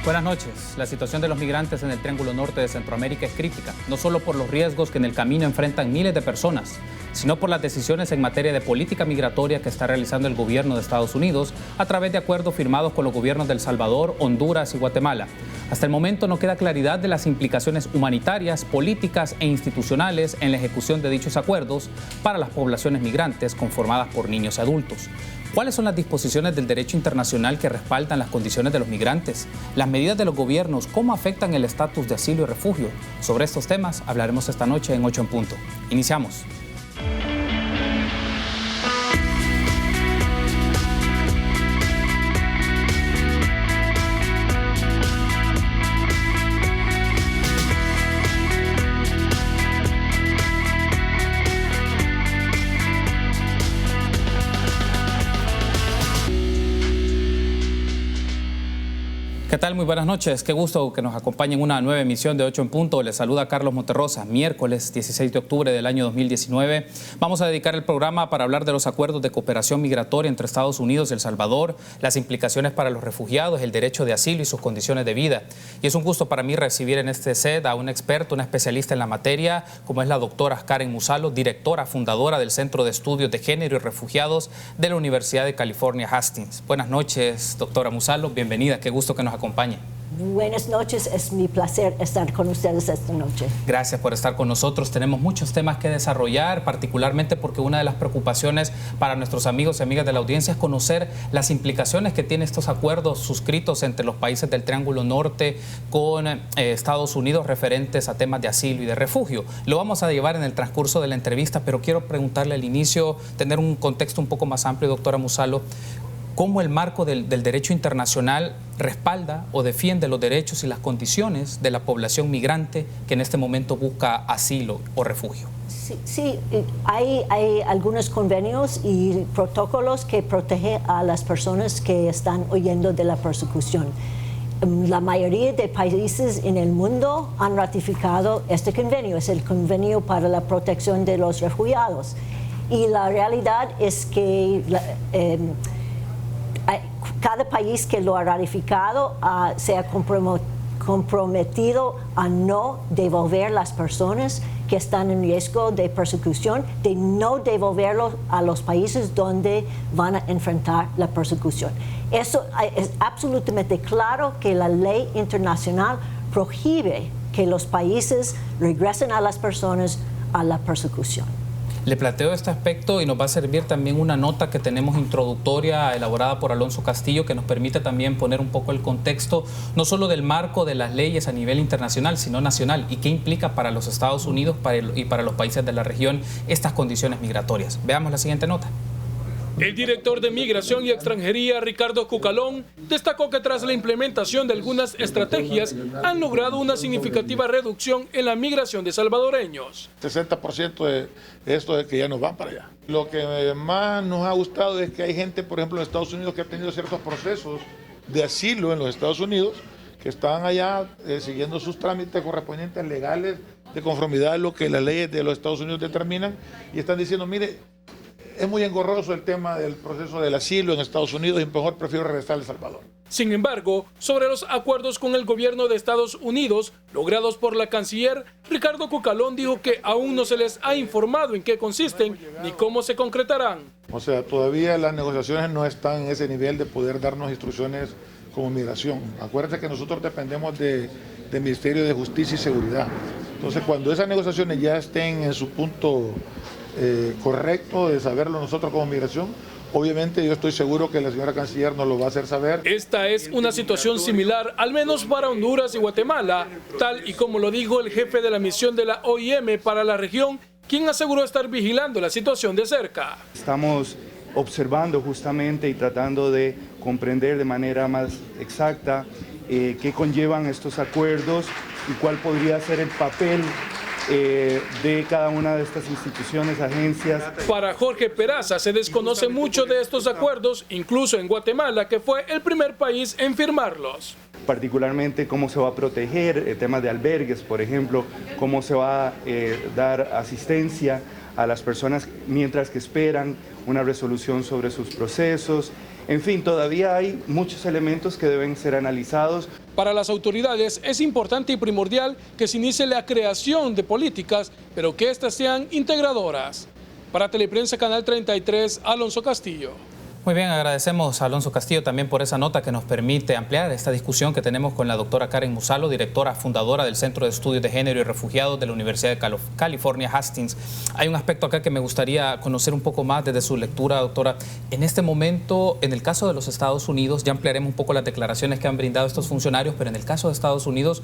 Buenas noches. La situación de los migrantes en el Triángulo Norte de Centroamérica es crítica, no solo por los riesgos que en el camino enfrentan miles de personas, sino por las decisiones en materia de política migratoria que está realizando el gobierno de Estados Unidos a través de acuerdos firmados con los gobiernos de El Salvador, Honduras y Guatemala. Hasta el momento no queda claridad de las implicaciones humanitarias, políticas e institucionales en la ejecución de dichos acuerdos para las poblaciones migrantes conformadas por niños y adultos. ¿Cuáles son las disposiciones del derecho internacional que respaldan las condiciones de los migrantes? Las medidas de los gobiernos, ¿cómo afectan el estatus de asilo y refugio? Sobre estos temas hablaremos esta noche en 8 en punto. Iniciamos. ¿Qué tal? Muy buenas noches. Qué gusto que nos acompañen en una nueva emisión de 8 en punto. Les saluda Carlos Monterrosa. Miércoles 16 de octubre del año 2019. Vamos a dedicar el programa para hablar de los acuerdos de cooperación migratoria entre Estados Unidos y El Salvador, las implicaciones para los refugiados, el derecho de asilo y sus condiciones de vida. Y es un gusto para mí recibir en este set a un experto, una especialista en la materia, como es la doctora Karen Musalo, directora fundadora del Centro de Estudios de Género y Refugiados de la Universidad de California, Hastings. Buenas noches, doctora Musalo. Bienvenida. Qué gusto que nos acompañe. Buenas noches, es mi placer estar con ustedes esta noche. Gracias por estar con nosotros. Tenemos muchos temas que desarrollar, particularmente porque una de las preocupaciones para nuestros amigos y amigas de la audiencia es conocer las implicaciones que tienen estos acuerdos suscritos entre los países del Triángulo Norte con Estados Unidos referentes a temas de asilo y de refugio. Lo vamos a llevar en el transcurso de la entrevista, pero quiero preguntarle al inicio, tener un contexto un poco más amplio, doctora Musalo. ¿Cómo el marco del derecho internacional respalda o defiende los derechos y las condiciones de la población migrante que en este momento busca asilo o refugio? Sí, hay algunos convenios y protocolos que protegen a las personas que están huyendo de la persecución. La mayoría de países en el mundo han ratificado este convenio, es el convenio para la protección de los refugiados. Y la realidad es que cada país que lo ha ratificado se ha comprometido a no devolver las personas que están en riesgo de persecución, de no devolverlos a los países donde van a enfrentar la persecución. Eso es absolutamente claro que la ley internacional prohíbe que los países regresen a las personas a la persecución. Le planteo este aspecto y nos va a servir también una nota que tenemos introductoria elaborada por Alonso Castillo que nos permite también poner un poco el contexto no solo del marco de las leyes a nivel internacional, sino nacional y qué implica para los Estados Unidos y para los países de la región estas condiciones migratorias. Veamos la siguiente nota. El director de Migración y Extranjería, Ricardo Cucalón, destacó que tras la implementación de algunas estrategias han logrado una significativa reducción en la migración de salvadoreños. 60% de esto es que ya nos van para allá. Lo que más nos ha gustado es que hay gente, por ejemplo, en Estados Unidos que ha tenido ciertos procesos de asilo en los Estados Unidos, que están allá siguiendo sus trámites correspondientes legales de conformidad a lo que las leyes de los Estados Unidos determinan y están diciendo, mire, es muy engorroso el tema del proceso del asilo en Estados Unidos y mejor prefiero regresar a El Salvador. Sin embargo, sobre los acuerdos con el gobierno de Estados Unidos logrados por la canciller, Ricardo Cucalón dijo que aún no se les ha informado en qué consisten ni cómo se concretarán. O sea, todavía las negociaciones no están en ese nivel de poder darnos instrucciones como migración. Acuérdense que nosotros dependemos del Ministerio de Justicia y Seguridad. Entonces, cuando esas negociaciones ya estén en su punto correcto de saberlo nosotros como migración, obviamente yo estoy seguro que la señora canciller nos lo va a hacer saber. Esta es una situación similar, al menos para Honduras y Guatemala, tal y como lo dijo el jefe de la misión de la OIM para la región, quien aseguró estar vigilando la situación de cerca. Estamos observando justamente y tratando de comprender de manera más exacta qué conllevan estos acuerdos y cuál podría ser el papel de cada una de estas instituciones, agencias. Para Jorge Peraza se desconoce mucho de estos acuerdos, incluso en Guatemala, que fue el primer país en firmarlos. Particularmente cómo se va a proteger temas de albergues, por ejemplo, cómo se va a dar asistencia a las personas mientras que esperan una resolución sobre sus procesos, En fin, todavía hay muchos elementos que deben ser analizados. Para las autoridades es importante y primordial que se inicie la creación de políticas, pero que éstas sean integradoras. Para Teleprensa Canal 33, Alonso Castillo. Muy bien, agradecemos a Alonso Castillo también por esa nota que nos permite ampliar esta discusión que tenemos con la doctora Karen Musalo, directora fundadora del Centro de Estudios de Género y Refugiados de la Universidad de California, Hastings. Hay un aspecto acá que me gustaría conocer un poco más desde su lectura, doctora. En este momento, en el caso de los Estados Unidos, ya ampliaremos un poco las declaraciones que han brindado estos funcionarios, pero en el caso de Estados Unidos,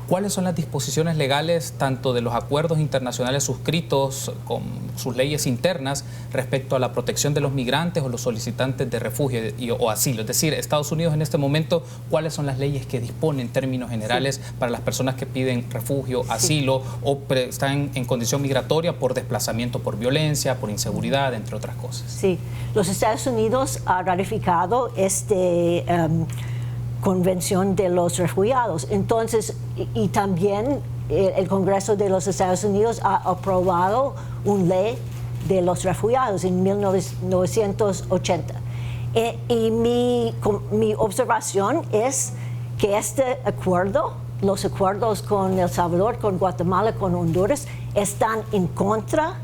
¿cuáles son las disposiciones legales tanto de los acuerdos internacionales suscritos con sus leyes internas respecto a la protección de los migrantes o los solicitantes de refugio o asilo? Es decir, Estados Unidos en este momento, ¿cuáles son las leyes que dispone en términos generales para las personas que piden refugio, asilo o están en condición migratoria por desplazamiento por violencia, por inseguridad, entre otras cosas? Sí, los Estados Unidos han ratificado Convención de los Refugiados. Entonces, y también el Congreso de los Estados Unidos ha aprobado una ley de los refugiados en 1980. Y mi observación es que este acuerdo, los acuerdos con El Salvador, con Guatemala, con Honduras, están en contra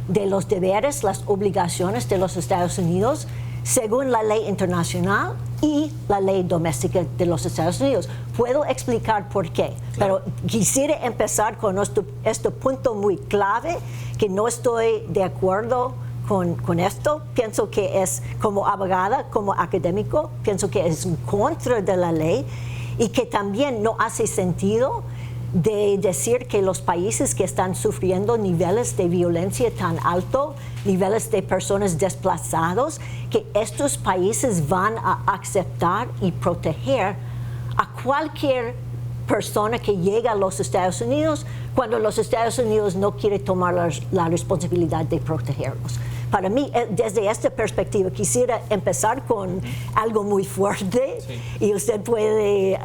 de los deberes, las obligaciones de los Estados Unidos según la ley internacional y la ley doméstica de los Estados Unidos. Puedo explicar por qué, claro. Pero quisiera empezar con este punto muy clave, que no estoy de acuerdo con esto. Pienso que es, como abogada, como académico, pienso que es en contra de la ley y que también no hace sentido de decir que los países que están sufriendo niveles de violencia tan altos, niveles de personas desplazados, que estos países van a aceptar y proteger a cualquier persona que llega a los Estados Unidos cuando los Estados Unidos no quiere tomar la responsabilidad de protegerlos. Para mí, desde esta perspectiva, quisiera empezar con algo muy fuerte, sí. Y usted puede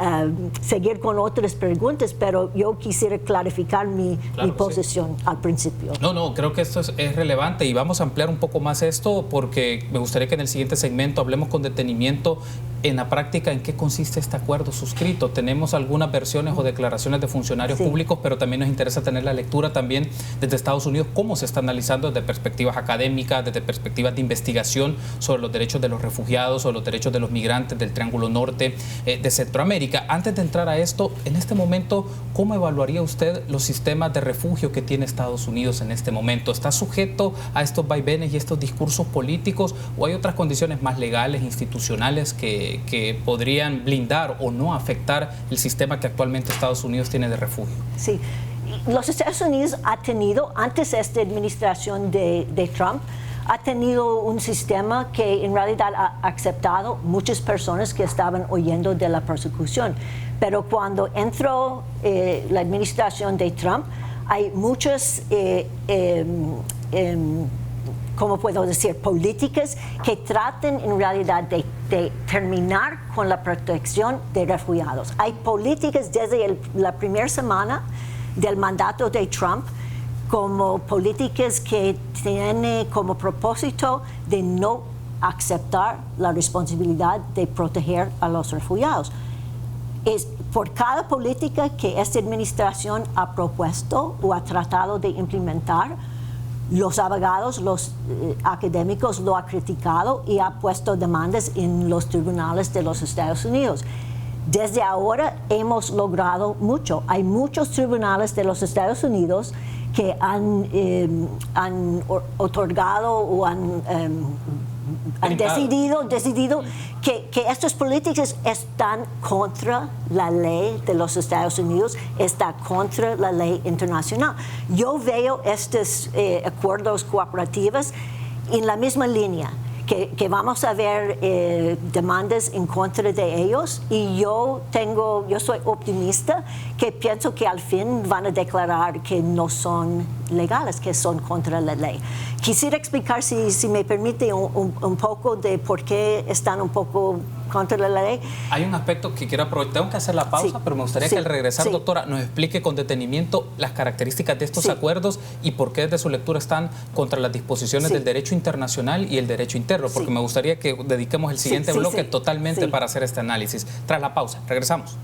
seguir con otras preguntas, pero yo quisiera clarificar mi posición al principio. No, creo que esto es relevante y vamos a ampliar un poco más esto porque me gustaría que en el siguiente segmento hablemos con detenimiento en la práctica en qué consiste este acuerdo suscrito. Tenemos algunas versiones o declaraciones de funcionarios públicos, pero también nos interesa tener la lectura también desde Estados Unidos, cómo se está analizando desde perspectivas académicas, desde perspectivas de investigación sobre los derechos de los refugiados o los derechos de los migrantes del Triángulo Norte de Centroamérica. Antes de entrar a esto, en este momento, ¿cómo evaluaría usted los sistemas de refugio que tiene Estados Unidos en este momento? ¿Está sujeto a estos vaivenes y estos discursos políticos o hay otras condiciones más legales, institucionales que podrían blindar o no afectar el sistema que actualmente Estados Unidos tiene de refugio? Sí, los Estados Unidos ha tenido, antes de esta administración de Trump, ha tenido un sistema que en realidad ha aceptado muchas personas que estaban huyendo de la persecución. Pero cuando entró la administración de Trump, hay muchas, ¿cómo puedo decir?, políticas que tratan en realidad de terminar con la protección de refugiados. Hay políticas desde la primera semana del mandato de Trump, como políticas que tienen como propósito de no aceptar la responsabilidad de proteger a los refugiados. Es por cada política que esta administración ha propuesto o ha tratado de implementar, los abogados, los académicos lo han criticado y ha puesto demandas en los tribunales de los Estados Unidos. Desde ahora hemos logrado mucho. Hay muchos tribunales de los Estados Unidos que han otorgado o han decidido que estas políticas están contra la ley de los Estados Unidos, está contra la ley internacional. Yo veo estos acuerdos cooperativos en la misma línea, que vamos a ver demandas en contra de ellos, y yo soy optimista que pienso que al fin van a declarar que no son legales que son contra la ley. Quisiera explicar, si me permite, un poco de por qué están un poco contra la ley. Hay un aspecto que quiero aprovechar, tengo que hacer la pausa, Sí. pero me gustaría que al regresar, doctora, nos explique con detenimiento las características de estos acuerdos y por qué desde su lectura están contra las disposiciones del derecho internacional y el derecho interno, porque me gustaría que dediquemos el siguiente bloque totalmente para hacer este análisis. Tras la pausa, regresamos.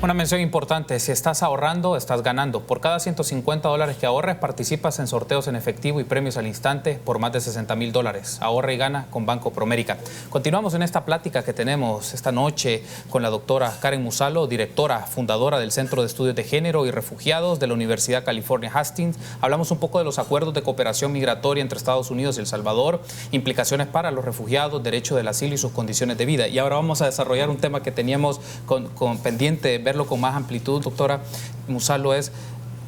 Una mención importante, si estás ahorrando, estás ganando. Por cada $150 que ahorres, participas en sorteos en efectivo y premios al instante por más de $60,000. Ahorra y gana con Banco Promérica. Continuamos en esta plática que tenemos esta noche con la doctora Karen Musalo, directora, fundadora del Centro de Estudios de Género y Refugiados de la Universidad California Hastings. Hablamos un poco de los acuerdos de cooperación migratoria entre Estados Unidos y El Salvador, implicaciones para los refugiados, derecho del asilo y sus condiciones de vida. Y ahora vamos a desarrollar un tema que teníamos con pendiente verlo con más amplitud, doctora Musalo, es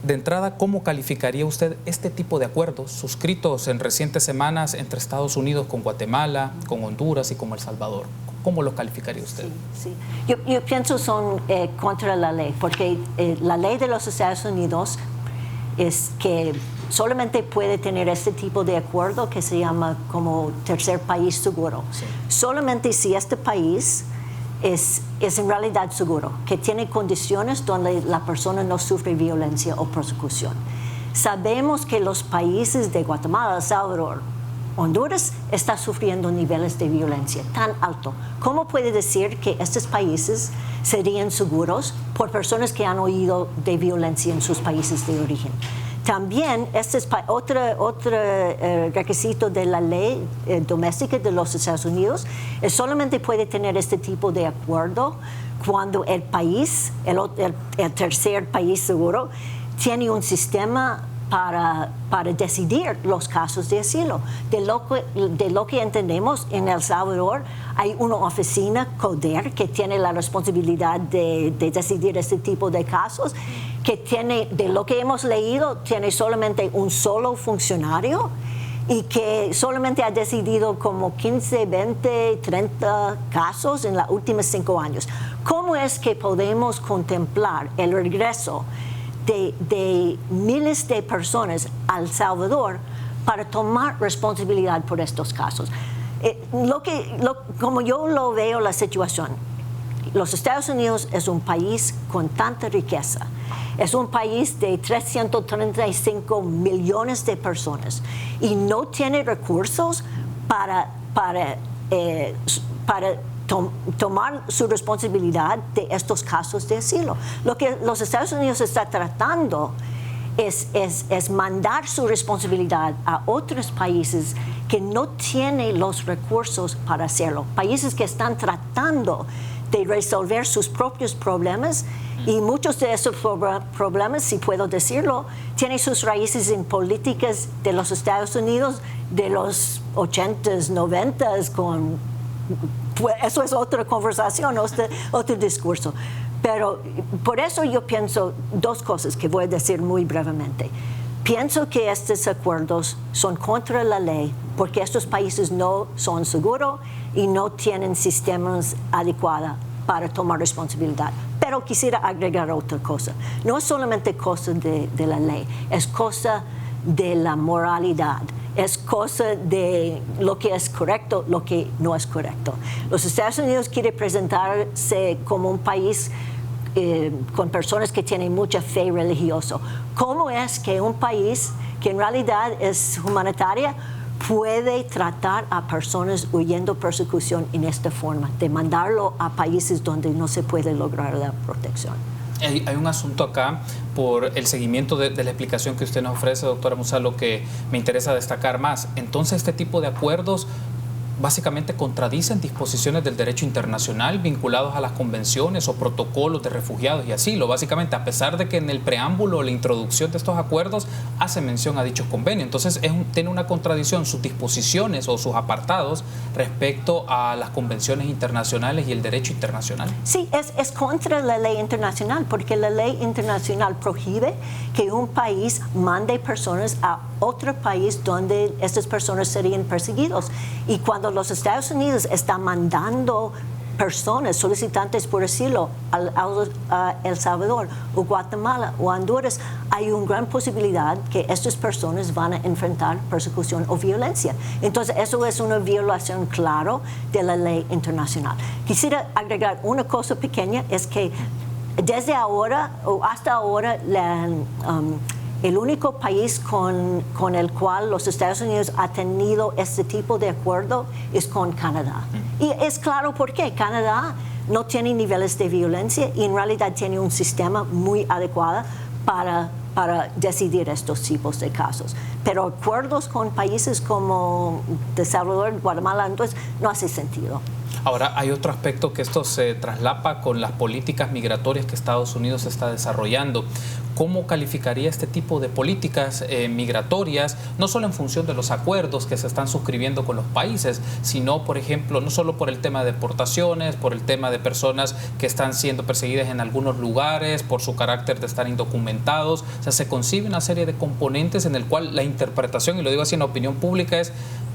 de entrada, ¿cómo calificaría usted este tipo de acuerdos suscritos en recientes semanas entre Estados Unidos con Guatemala, con Honduras y con El Salvador? ¿Cómo los calificaría usted? Sí. Yo pienso son contra la ley, porque la ley de los Estados Unidos es que solamente puede tener este tipo de acuerdo que se llama como tercer país seguro. Sí. Solamente si este país es en realidad seguro, que tiene condiciones donde la persona no sufre violencia o persecución. Sabemos que los países de Guatemala, El Salvador, Honduras, están sufriendo niveles de violencia tan alto. ¿Cómo puede decir que estos países serían seguros por personas que han oído de violencia en sus países de origen? También, este es otro requisito de la ley doméstica de los Estados Unidos, es solamente puede tener este tipo de acuerdo cuando el país, el tercer país seguro, tiene un sistema para decidir los casos de asilo. De lo que entendemos, en El Salvador hay una oficina, CODER, que tiene la responsabilidad de decidir este tipo de casos, que tiene, de lo que hemos leído, tiene solamente un solo funcionario y que solamente ha decidido como 15, 20, 30 casos en los últimos 5 años. ¿Cómo es que podemos contemplar el regreso de miles de personas a El Salvador para tomar responsabilidad por estos casos? Como yo lo veo la situación, los Estados Unidos es un país con tanta riqueza. Es un país de 335 millones de personas y no tiene recursos para tomar su responsabilidad de estos casos de asilo. Lo que los Estados Unidos está tratando es mandar su responsabilidad a otros países que no tienen los recursos para hacerlo. Países que están tratando de resolver sus propios problemas, y muchos de esos problemas, si puedo decirlo, tienen sus raíces en políticas de los Estados Unidos de los 80s, 90s, pues eso es otra conversación, otro discurso. Pero por eso yo pienso dos cosas que voy a decir muy brevemente. Pienso que estos acuerdos son contra la ley porque estos países no son seguros y no tienen sistemas adecuados para tomar responsabilidad. Pero quisiera agregar otra cosa. No es solamente cosa de la ley, es cosa de la moralidad. Es cosa de lo que es correcto, lo que no es correcto. Los Estados Unidos quieren presentarse como un país con personas que tienen mucha fe religiosa. ¿Cómo es que un país que en realidad es humanitaria puede tratar a personas huyendo persecución en esta forma, de mandarlo a países donde no se puede lograr la protección? Hay un asunto acá por el seguimiento de la explicación que usted nos ofrece, doctora Musalo, que me interesa destacar más. Entonces, este tipo de acuerdos básicamente contradicen disposiciones del derecho internacional vinculados a las convenciones o protocolos de refugiados y asilo. Básicamente, a pesar de que en el preámbulo o la introducción de estos acuerdos hace mención a dichos convenios. Entonces, tiene una contradicción sus disposiciones o sus apartados respecto a las convenciones internacionales y el derecho internacional. Sí, es contra la ley internacional, porque la ley internacional prohíbe que un país mande personas a otro país donde estas personas serían perseguidos. Y cuando los Estados Unidos están mandando personas, solicitantes por asilo, a El Salvador o Guatemala o Honduras, hay una gran posibilidad que estas personas van a enfrentar persecución o violencia. Entonces, eso es una violación clara de la ley internacional. Quisiera agregar una cosa pequeña, es que desde ahora o hasta ahora el único país con el cual los Estados Unidos ha tenido este tipo de acuerdo es con Canadá. Y es claro por qué. Canadá no tiene niveles de violencia y en realidad tiene un sistema muy adecuado para decidir estos tipos de casos. Pero acuerdos con países como El Salvador, Guatemala, entonces no hace sentido. Ahora, hay otro aspecto que esto se traslapa con las políticas migratorias que Estados Unidos está desarrollando. ¿Cómo calificaría este tipo de políticas migratorias, no solo en función de los acuerdos que se están suscribiendo con los países, sino, por ejemplo, no solo por el tema de deportaciones, por el tema de personas que están siendo perseguidas en algunos lugares, por su carácter de estar indocumentados? O sea, se concibe una serie de componentes en el cual la interpretación, y lo digo así en la opinión pública, es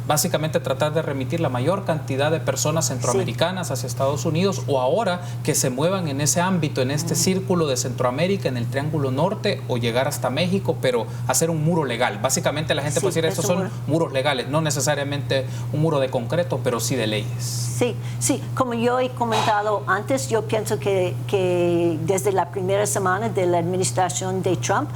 básicamente tratar de remitir la mayor cantidad de personas centroamericanas hacia Estados Unidos, o ahora que se muevan en ese ámbito, en este círculo de Centroamérica, en el Triángulo Norte, o llegar hasta México, pero hacer un muro legal. Básicamente la gente puede decir, estos son muros legales, no necesariamente un muro de concreto, pero sí de leyes. Sí, como yo he comentado antes, yo pienso que desde la primera semana de la administración de Trump,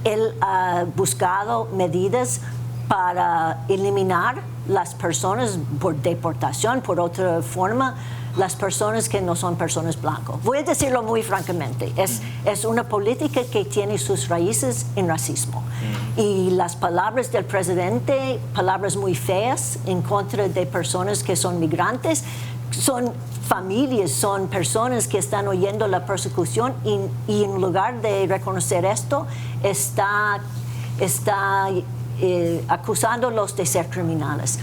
él ha buscado medidas para eliminar las personas por deportación, por otra forma, las personas que no son personas blancas. Voy a decirlo muy francamente, es una política que tiene sus raíces en racismo. Y las palabras del presidente, palabras muy feas en contra de personas que son migrantes, son familias, son personas que están oyendo la persecución y en lugar de reconocer esto, está acusándolos de ser criminales.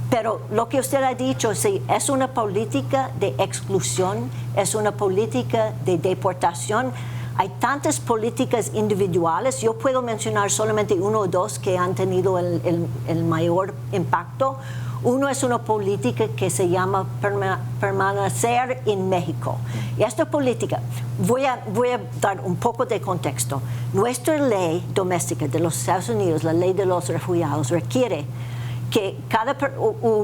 Pero lo que usted ha dicho, sí, es una política de exclusión, es una política de deportación. Hay tantas políticas individuales, yo puedo mencionar solamente uno o dos que han tenido el mayor impacto. Uno es una política que se llama permanecer en México. Y esta política, voy a dar un poco de contexto. Nuestra ley doméstica de los Estados Unidos, la ley de los refugiados, requiere que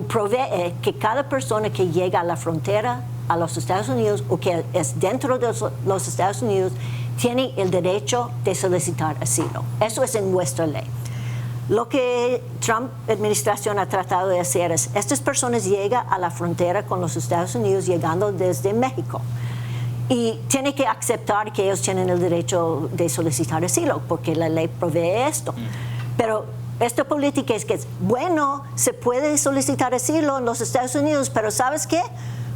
provee que cada persona que llega a la frontera a los Estados Unidos o que es dentro de los Estados Unidos tiene el derecho de solicitar asilo. Eso es en nuestra ley. Lo que Trump administración ha tratado de hacer es, estas personas llegan a la frontera con los Estados Unidos llegando desde México y tienen que aceptar que ellos tienen el derecho de solicitar asilo porque la ley provee esto. Pero esta política es que, bueno, se puede solicitar asilo en los Estados Unidos, pero ¿sabes qué?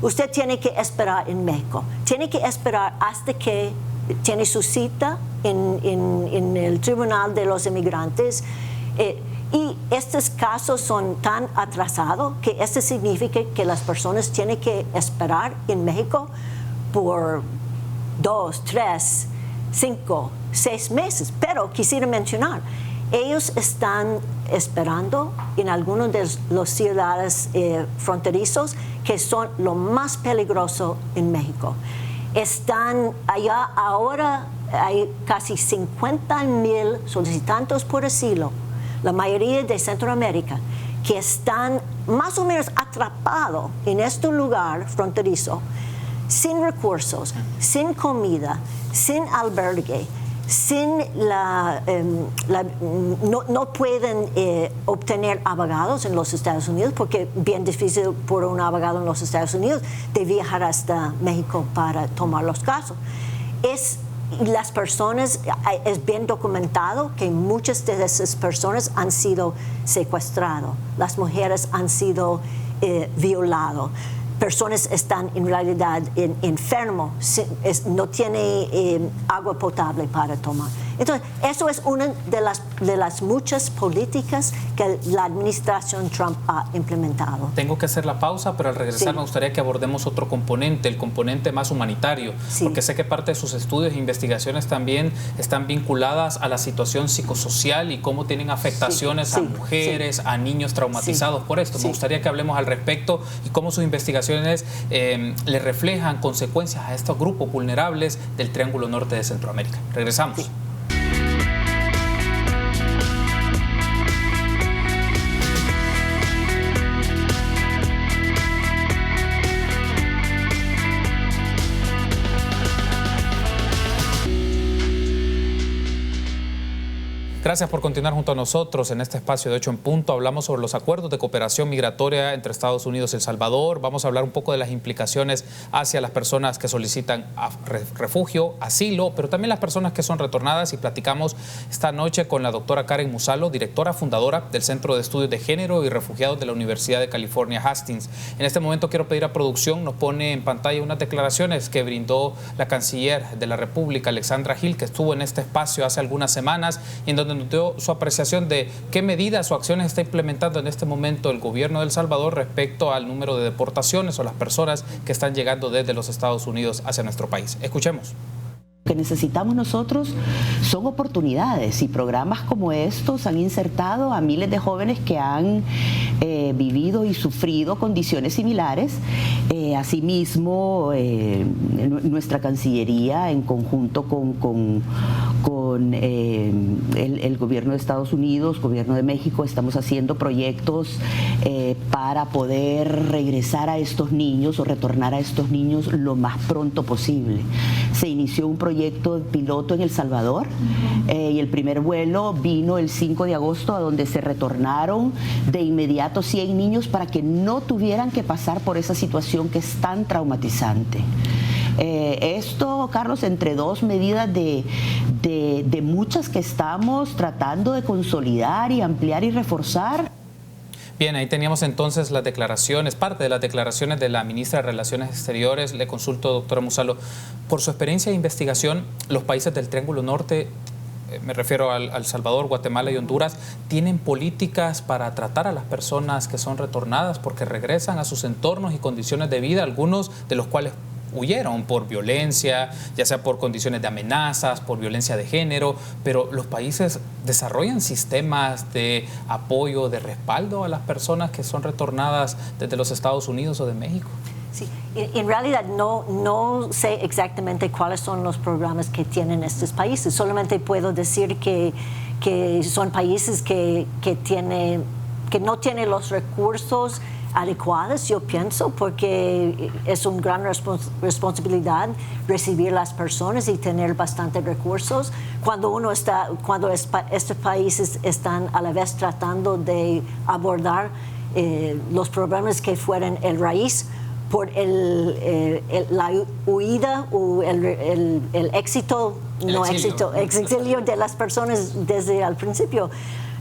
Usted tiene que esperar en México. Tiene que esperar hasta que tiene su cita en el Tribunal de los Inmigrantes. Y estos casos son tan atrasados que esto significa que las personas tienen que esperar en México por 2, 3, 5, 6 meses. Pero quisiera mencionar, ellos están esperando en algunos de los ciudades fronterizos que son lo más peligroso en México. Están allá ahora, hay casi 50,000 solicitantes por asilo, la mayoría de Centroamérica, que están más o menos atrapados en este lugar fronterizo, sin recursos, sin comida, sin albergue, no pueden obtener abogados en los Estados Unidos porque es bien difícil por un abogado en los Estados Unidos de viajar hasta México para tomar los casos. Las personas, es bien documentado que muchas de esas personas han sido secuestradas. Las mujeres han sido violado. Personas están en realidad enfermos, no tienen agua potable para tomar. Entonces, eso es una de las muchas políticas que la administración Trump ha implementado. Tengo que hacer la pausa, pero al regresar me gustaría que abordemos otro componente, el componente más humanitario, porque sé que parte de sus estudios e investigaciones también están vinculadas a la situación psicosocial y cómo tienen afectaciones a mujeres, a niños traumatizados por esto. Me gustaría que hablemos al respecto y cómo sus investigaciones le reflejan consecuencias a estos grupos vulnerables del Triángulo Norte de Centroamérica. Regresamos. Gracias por continuar junto a nosotros en este espacio de 8 en Punto. Hablamos sobre los acuerdos de cooperación migratoria entre Estados Unidos y El Salvador. Vamos a hablar un poco de las implicaciones hacia las personas que solicitan refugio, asilo, pero también las personas que son retornadas. Y platicamos esta noche con la doctora Karen Musalo, directora fundadora del Centro de Estudios de Género y Refugiados de la Universidad de California, Hastings. En este momento quiero pedir a producción, nos pone en pantalla unas declaraciones que brindó la canciller de la República, Alexandra Hill, que estuvo en este espacio hace algunas semanas y en donde nos dio su apreciación de qué medidas o acciones está implementando en este momento el gobierno de El Salvador respecto al número de deportaciones o las personas que están llegando desde los Estados Unidos hacia nuestro país. Escuchemos. Lo que necesitamos nosotros son oportunidades, y programas como estos han insertado a miles de jóvenes que han vivido y sufrido condiciones similares. Asimismo, nuestra Cancillería, en conjunto con el gobierno de Estados Unidos, gobierno de México, estamos haciendo proyectos para poder regresar a estos niños o retornar a estos niños lo más pronto posible. Se inició un proyecto piloto en El Salvador y el primer vuelo vino el 5 de agosto, a donde se retornaron de inmediato 100 niños para que no tuvieran que pasar por esa situación que es tan traumatizante. Esto, Carlos, entre dos medidas de muchas que estamos tratando de consolidar y ampliar y reforzar. Bien, ahí teníamos entonces las declaraciones, parte de las declaraciones de la ministra de Relaciones Exteriores. Le consulto, doctora Musalo, por su experiencia de investigación, los países del Triángulo Norte, me refiero a El Salvador, Guatemala y Honduras, ¿tienen políticas para tratar a las personas que son retornadas porque regresan a sus entornos y condiciones de vida, algunos de los cuales huyeron por violencia, ya sea por condiciones de amenazas, por violencia de género, pero los países desarrollan sistemas de apoyo, de respaldo a las personas que son retornadas desde los Estados Unidos o de México? Sí, en realidad no sé exactamente cuáles son los programas que tienen estos países, solamente puedo decir que son países que no tienen los recursos adecuadas, yo pienso, porque es una gran responsabilidad recibir las personas y tener bastantes recursos. Cuando estos países están a la vez tratando de abordar los problemas que fueron el raíz por la huida o el éxito, exilio de las personas desde el principio.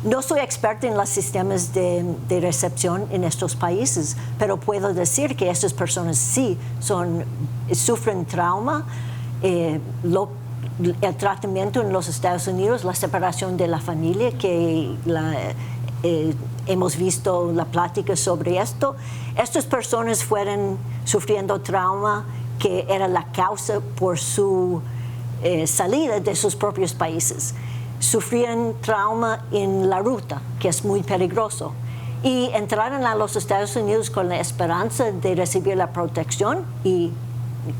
No soy experta en los sistemas de recepción en estos países, pero puedo decir que estas personas sí sufren trauma. El tratamiento en los Estados Unidos, la separación de la familia, que hemos visto la plática sobre esto. Estas personas fueron sufriendo trauma que era la causa por su salida de sus propios países. Sufrían trauma en la ruta, que es muy peligroso, y entraron a los Estados Unidos con la esperanza de recibir la protección, y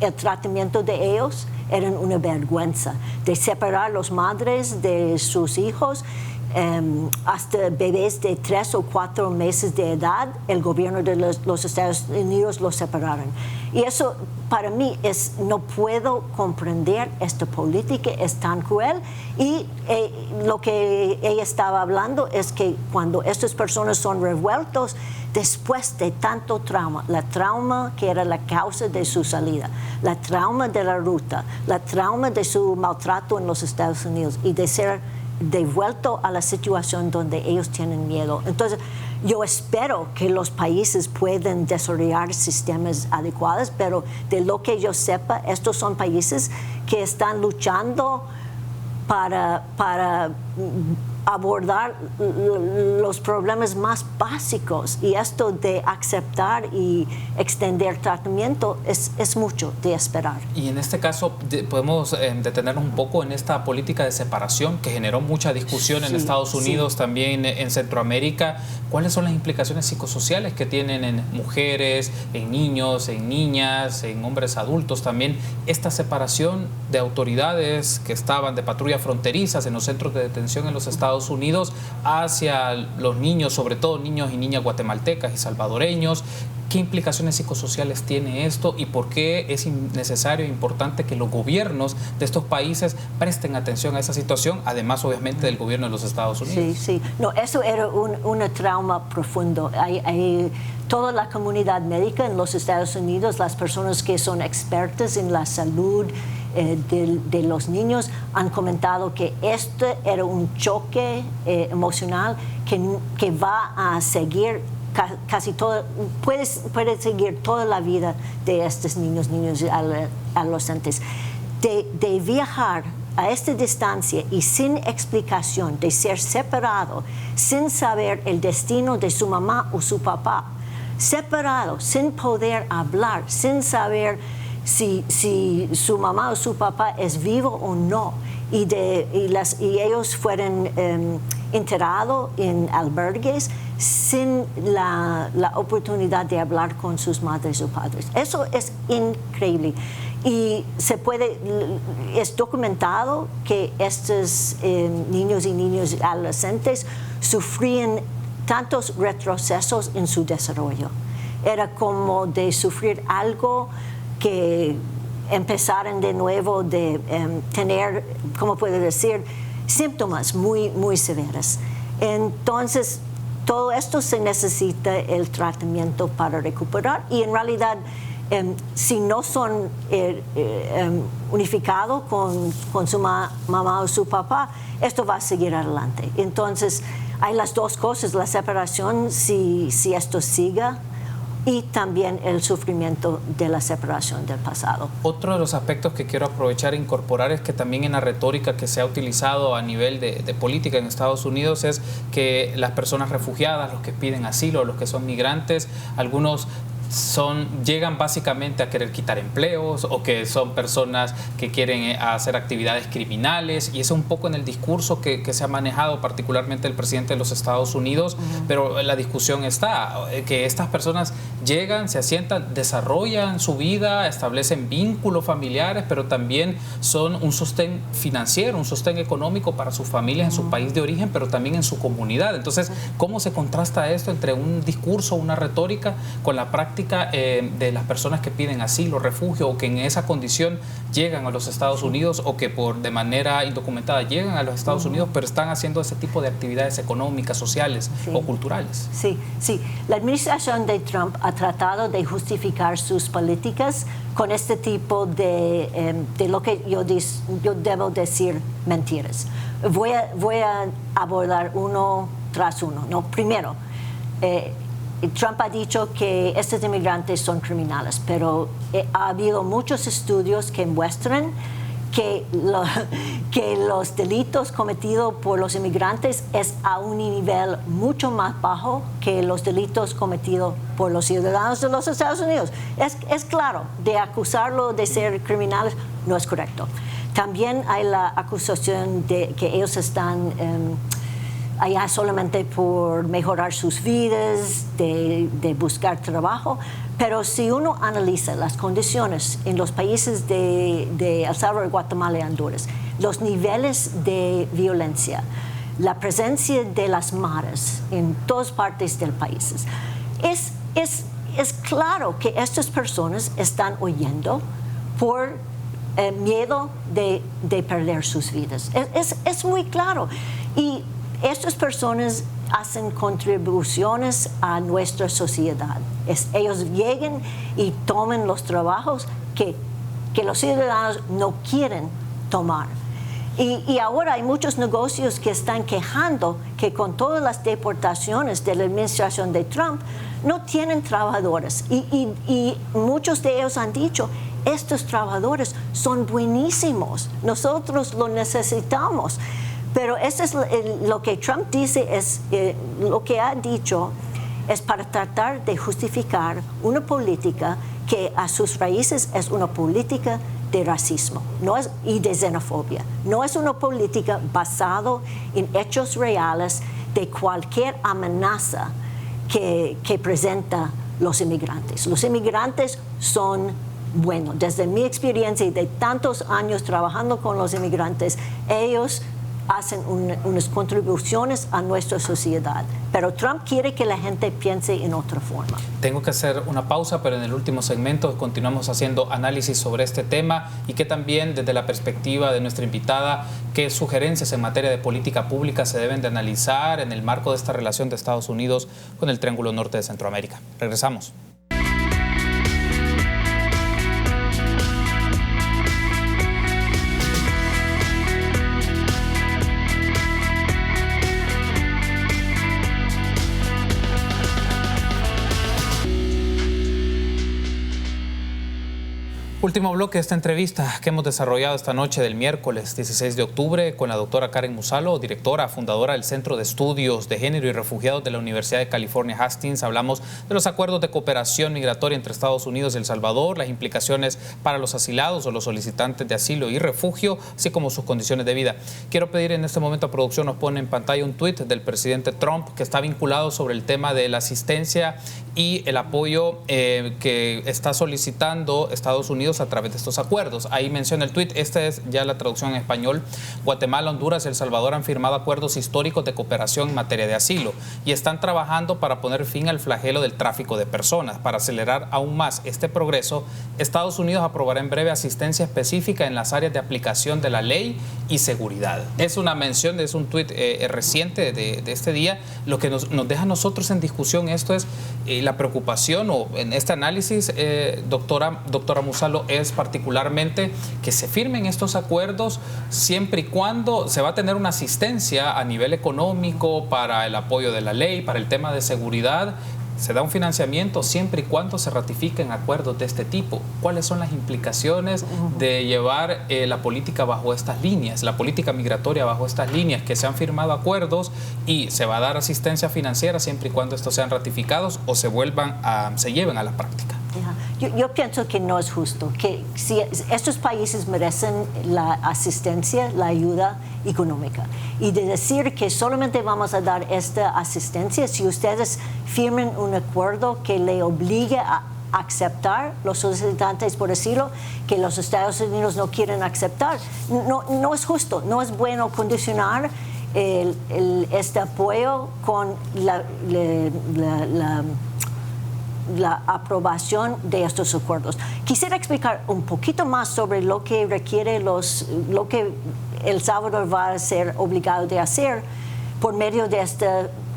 el tratamiento de ellos era una vergüenza, de separar las madres de sus hijos. Hasta bebés de 3 o 4 meses de edad, el gobierno de los Estados Unidos los separaron. Y eso para mí no puedo comprender esta política, es tan cruel. Y lo que ella estaba hablando es que cuando estas personas son revueltos, después de tanto trauma, la trauma que era la causa de su salida, la trauma de la ruta, la trauma de su maltrato en los Estados Unidos y de ser devuelto a la situación donde ellos tienen miedo. Entonces, Yo espero que los países puedan desarrollar sistemas adecuados, pero de lo que yo sepa, estos son países que están luchando para abordar los problemas más básicos, y esto de aceptar y extender tratamiento es mucho de esperar. Y en este caso podemos detenernos un poco en esta política de separación que generó mucha discusión en Estados Unidos, también en Centroamérica. ¿Cuáles son las implicaciones psicosociales que tienen en mujeres, en niños, en niñas, en hombres adultos también? Esta separación de autoridades que estaban de patrullas fronterizas en los centros de detención en los Estados Unidos hacia los niños, sobre todo niños y niñas guatemaltecas y salvadoreños. ¿Qué implicaciones psicosociales tiene esto y por qué es necesario e importante que los gobiernos de estos países presten atención a esa situación, además obviamente del gobierno de los Estados Unidos? Sí. No, eso era un trauma profundo. Toda la comunidad médica en los Estados Unidos, las personas que son expertas en la salud de los niños, han comentado que este era un choque emocional que va a seguir casi todo, puede seguir toda la vida de estos niños y adolescentes. De viajar a esta distancia y sin explicación, de ser separado, sin saber el destino de su mamá o su papá, separado, sin poder hablar, sin saber si su mamá o su papá es vivo o no, y ellos fueron enterrados en albergues sin la oportunidad de hablar con sus madres o padres. Eso es increíble. Y es documentado que estos niños y niñas adolescentes sufrían tantos retrocesos en su desarrollo. Era como de sufrir algo que empezaron de nuevo de tener, ¿cómo puedo decir?, síntomas muy, muy severos. Entonces, todo esto se necesita el tratamiento para recuperar, y en realidad, si no son unificados con su mamá o su papá, esto va a seguir adelante. Entonces, hay las dos cosas, la separación, si esto siga, y también el sufrimiento de la separación del pasado. Otro de los aspectos que quiero aprovechar e incorporar es que también en la retórica que se ha utilizado a nivel de política en Estados Unidos es que las personas refugiadas, los que piden asilo, los que son migrantes, algunos llegan básicamente a querer quitar empleos, o que son personas que quieren hacer actividades criminales, y eso es un poco en el discurso que se ha manejado particularmente el presidente de los Estados Unidos. Pero la discusión está que estas personas llegan, se asientan, desarrollan su vida, establecen vínculos familiares, pero también son un sostén financiero, un sostén económico para sus familias en su país de origen, pero también en su comunidad. Entonces, ¿cómo se contrasta esto entre un discurso, una retórica, con la práctica de las personas que piden asilo, refugio, o que en esa condición llegan a los Estados Unidos, o que de manera indocumentada llegan a los Estados Unidos, pero están haciendo ese tipo de actividades económicas, sociales o culturales? Sí. La administración de Trump ha tratado de justificar sus políticas con este tipo de lo que yo debo decir mentiras. Voy a abordar uno tras uno. No, primero, Trump ha dicho que estos inmigrantes son criminales, pero ha habido muchos estudios que muestran que los delitos cometidos por los inmigrantes es a un nivel mucho más bajo que los delitos cometidos por los ciudadanos de los Estados Unidos. Es claro, de acusarlo de ser criminales no es correcto. También hay la acusación de que ellos están allá solamente por mejorar sus vidas, de buscar trabajo. Pero si uno analiza las condiciones en los países de El Salvador, Guatemala y Honduras, los niveles de violencia, la presencia de las maras en todas partes del país, es claro que estas personas están huyendo por miedo de perder sus vidas. Es muy claro. Y estas personas hacen contribuciones a nuestra sociedad. Ellos llegan y toman los trabajos que los ciudadanos no quieren tomar. Y ahora hay muchos negocios que están quejando que con todas las deportaciones de la administración de Trump no tienen trabajadores. Y muchos de ellos han dicho, estos trabajadores son buenísimos, nosotros los necesitamos. Pero eso es lo que Trump dice, lo que ha dicho es para tratar de justificar una política que a sus raíces es una política de racismo y de xenofobia. No es una política basada en hechos reales de cualquier amenaza que presenta los inmigrantes. Los inmigrantes son buenos. Desde mi experiencia y de tantos años trabajando con los inmigrantes, ellos hacen unas contribuciones a nuestra sociedad. Pero Trump quiere que la gente piense en otra forma. Tengo que hacer una pausa, pero en el último segmento continuamos haciendo análisis sobre este tema y que también desde la perspectiva de nuestra invitada, qué sugerencias en materia de política pública se deben de analizar en el marco de esta relación de Estados Unidos con el Triángulo Norte de Centroamérica. Regresamos. Último bloque de esta entrevista que hemos desarrollado esta noche del miércoles 16 de octubre con la doctora Karen Musalo, directora, fundadora del Centro de Estudios de Género y Refugiados de la Universidad de California, Hastings. Hablamos de los acuerdos de cooperación migratoria entre Estados Unidos y El Salvador, las implicaciones para los asilados o los solicitantes de asilo y refugio, así como sus condiciones de vida. Quiero pedir en este momento a producción nos pone en pantalla un tuit del presidente Trump que está vinculado sobre el tema de la asistencia y el apoyo que está solicitando Estados Unidos a través de estos acuerdos. Ahí menciona el tuit, esta es ya la traducción en español. Guatemala, Honduras y El Salvador han firmado acuerdos históricos de cooperación en materia de asilo y están trabajando para poner fin al flagelo del tráfico de personas. Para acelerar aún más este progreso, Estados Unidos aprobará en breve asistencia específica en las áreas de aplicación de la ley y seguridad. Es una mención, es un tuit reciente de este día. Lo que nos deja a nosotros en discusión esto es la preocupación o en este análisis, doctora Musalo, es particularmente que se firmen estos acuerdos siempre y cuando se va a tener una asistencia a nivel económico para el apoyo de la ley, para el tema de seguridad. Se da un financiamiento siempre y cuando se ratifiquen acuerdos de este tipo. ¿Cuáles son las implicaciones de llevar la política bajo estas líneas, la política migratoria bajo estas líneas, que se han firmado acuerdos y se va a dar asistencia financiera siempre y cuando estos sean ratificados o se lleven a la práctica? Yo pienso que no es justo, que si estos países merecen la asistencia, la ayuda económica. Y de decir que solamente vamos a dar esta asistencia si ustedes firmen un acuerdo que le obligue a aceptar los solicitantes por asilo que los Estados Unidos no quieren aceptar. No es justo, no es bueno condicionar este apoyo con la aprobación de estos acuerdos. Quisiera explicar un poquito más sobre lo que requiere lo que El Salvador va a ser obligado de hacer por medio de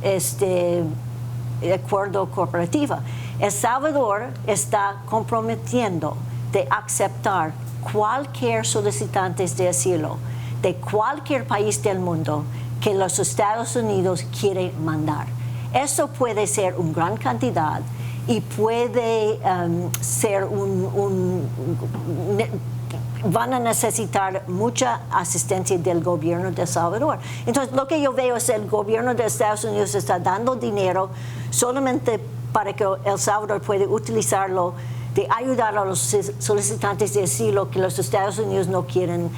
este acuerdo cooperativo. El Salvador está comprometiendo de aceptar cualquier solicitante de asilo de cualquier país del mundo que los Estados Unidos quiere mandar. Eso puede ser una gran cantidad y puede ser van a necesitar mucha asistencia del gobierno de El Salvador. Entonces, lo que yo veo es el gobierno de Estados Unidos está dando dinero solamente para que El Salvador pueda utilizarlo de ayudar a los solicitantes de asilo que los Estados Unidos no quieren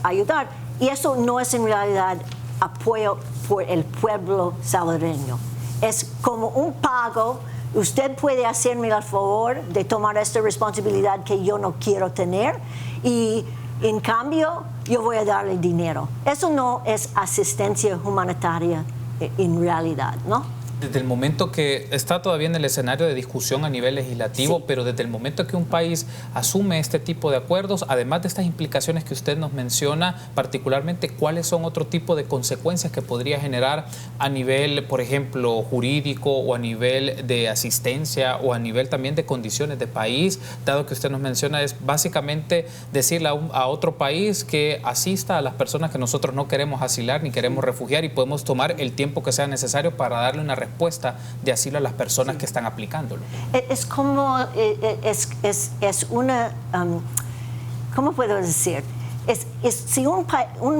ayudar. Y eso no es en realidad apoyo por el pueblo salvadoreño. Es como un pago. Usted puede hacerme el favor de tomar esta responsabilidad que yo no quiero tener y en cambio yo voy a darle dinero. Eso no es asistencia humanitaria en realidad, ¿no? Desde el momento que está todavía en el escenario de discusión a nivel legislativo, pero desde el momento que un país asume este tipo de acuerdos, además de estas implicaciones que usted nos menciona, particularmente, ¿cuáles son otro tipo de consecuencias que podría generar a nivel, por ejemplo, jurídico o a nivel de asistencia o a nivel también de condiciones de país? Dado que usted nos menciona, es básicamente decirle a otro país que asista a las personas que nosotros no queremos asilar ni queremos refugiar, y podemos tomar el tiempo que sea necesario para darle una respuesta de asilo a las personas que están aplicándolo. Es como, es una, ¿cómo puedo decir? Si un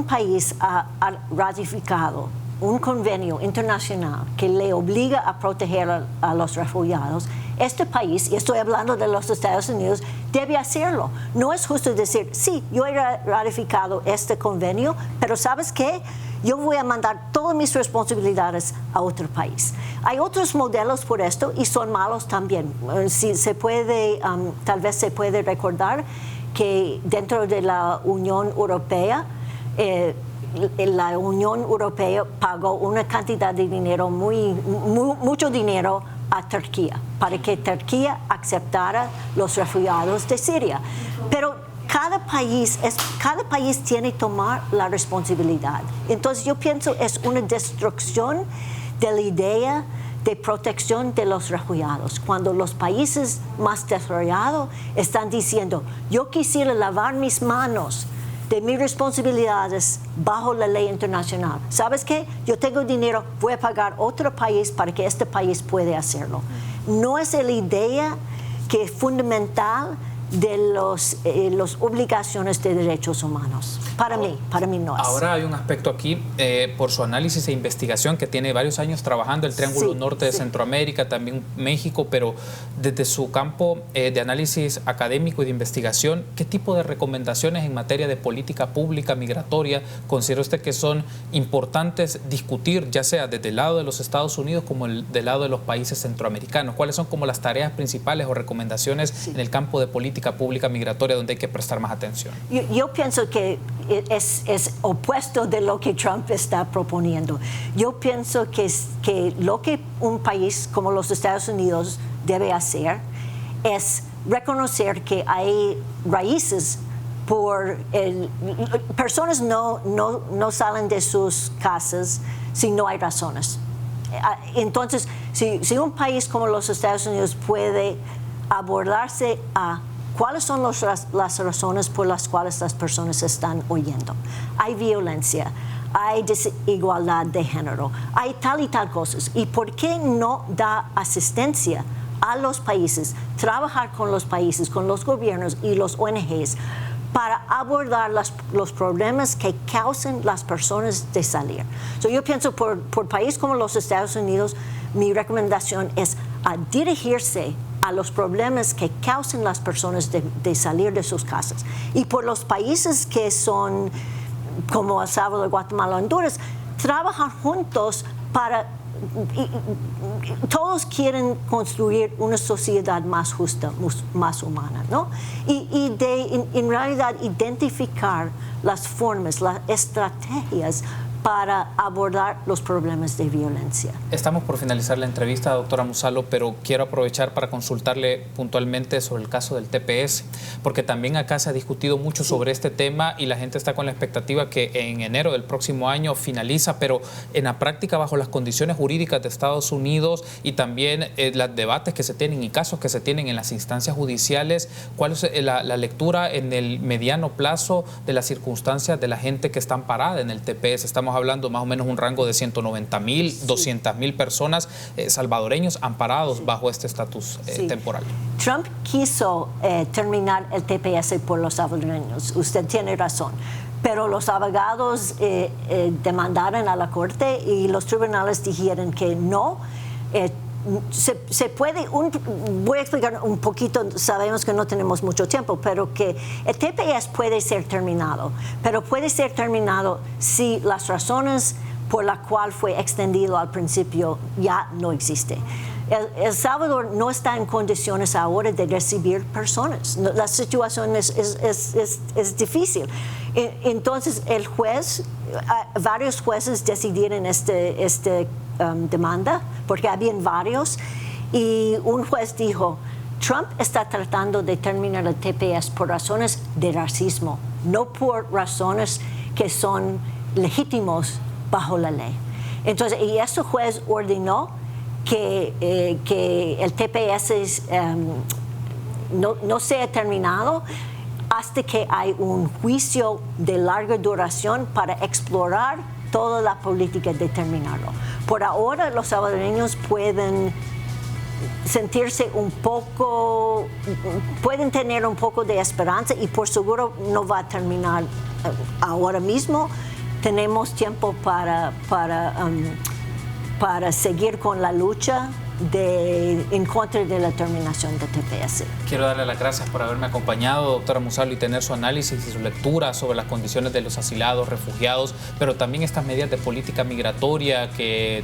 país ha ratificado un convenio internacional que le obliga a proteger a los refugiados, este país, y estoy hablando de los Estados Unidos, debe hacerlo. No es justo decir, sí, yo he ratificado este convenio, pero ¿sabes qué? Yo voy a mandar todas mis responsabilidades a otro país. Hay otros modelos por esto y son malos también. Si se puede, tal vez se puede recordar que dentro de la Unión Europea, la Unión Europea pagó una cantidad de dinero, mucho dinero a Turquía, para que Turquía aceptara los refugiados de Siria. Pero cada país tiene que tomar la responsabilidad. Entonces yo pienso es una destrucción de la idea de protección de los refugiados. Cuando los países más desarrollados están diciendo, yo quisiera lavar mis manos de mis responsabilidades bajo la ley internacional. ¿Sabes qué? Yo tengo dinero, voy a pagar otro país para que este país pueda hacerlo. No es la idea que es fundamental de las obligaciones de derechos humanos. Para mí no es. Ahora hay un aspecto aquí, por su análisis e investigación, que tiene varios años trabajando el Triángulo Norte de Centroamérica, también México, pero desde su campo de análisis académico y de investigación, ¿qué tipo de recomendaciones en materia de política pública migratoria considera usted que son importantes discutir, ya sea desde el lado de los Estados Unidos como del lado de los países centroamericanos? ¿Cuáles son como las tareas principales o recomendaciones en el campo de política pública migratoria donde hay que prestar más atención? Yo pienso que es opuesto de lo que Trump está proponiendo. Yo pienso que lo que un país como los Estados Unidos debe hacer es reconocer que hay raíces personas no salen de sus casas si no hay razones. Entonces, si un país como los Estados Unidos puede abordarse a ¿cuáles son las razones por las cuales las personas están huyendo? Hay violencia, hay desigualdad de género, hay tal y tal cosas. ¿Y por qué no da asistencia a los países, trabajar con los países, con los gobiernos y los ONGs para abordar los problemas que causan las personas de salir? Yo pienso por país como los Estados Unidos, mi recomendación es a dirigirse a los problemas que causan las personas de salir de sus casas. Y por los países que son como El Salvador, Guatemala, Honduras, trabajar juntos para... todos quieren construir una sociedad más justa, más humana, ¿no? Y en realidad identificar las formas, las estrategias para abordar los problemas de violencia. Estamos por finalizar la entrevista, doctora Musalo, pero quiero aprovechar para consultarle puntualmente sobre el caso del TPS, porque también acá se ha discutido mucho sobre este tema y la gente está con la expectativa que en enero del próximo año finaliza, pero en la práctica, bajo las condiciones jurídicas de Estados Unidos y también los debates que se tienen y casos que se tienen en las instancias judiciales, ¿cuál es la lectura en el mediano plazo de las circunstancias de la gente que está amparada en el TPS? Estamos hablando más o menos un rango de 190,000, 200,000 personas salvadoreños amparados bajo este estatus temporal. Trump quiso terminar el TPS por los salvadoreños, usted tiene razón, pero los abogados demandaron a la corte y los tribunales dijeron que no. Se puede, voy a explicar un poquito, sabemos que no tenemos mucho tiempo, pero que el TPS puede ser terminado, pero puede ser terminado si las razones por las cuales fue extendido al principio ya no existen. El Salvador no está en condiciones ahora de recibir personas. La situación es difícil. Entonces, el juez, varios jueces decidieron esta demanda, porque habían varios, y un juez dijo, Trump está tratando de terminar el TPS por razones de racismo, no por razones que son legítimos bajo la ley. Entonces, y ese juez ordenó que el TPS no sea terminado hasta que hay un juicio de larga duración para explorar toda la política de terminarlo. Por ahora, los salvadoreños pueden sentirse pueden tener un poco de esperanza, y por seguro no va a terminar ahora mismo. Tenemos tiempo para seguir con la lucha en contra de la terminación de TPS. Quiero darle las gracias por haberme acompañado, doctora Musalo, y tener su análisis y su lectura sobre las condiciones de los asilados, refugiados, pero también estas medidas de política migratoria que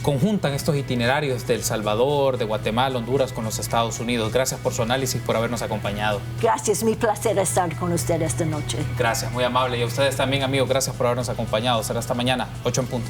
conjuntan estos itinerarios de El Salvador, de Guatemala, Honduras con los Estados Unidos. Gracias por su análisis, por habernos acompañado. Gracias, mi placer estar con usted esta noche. Gracias, muy amable. Y a ustedes también, amigos, gracias por habernos acompañado. Será hasta mañana, 8 en punto.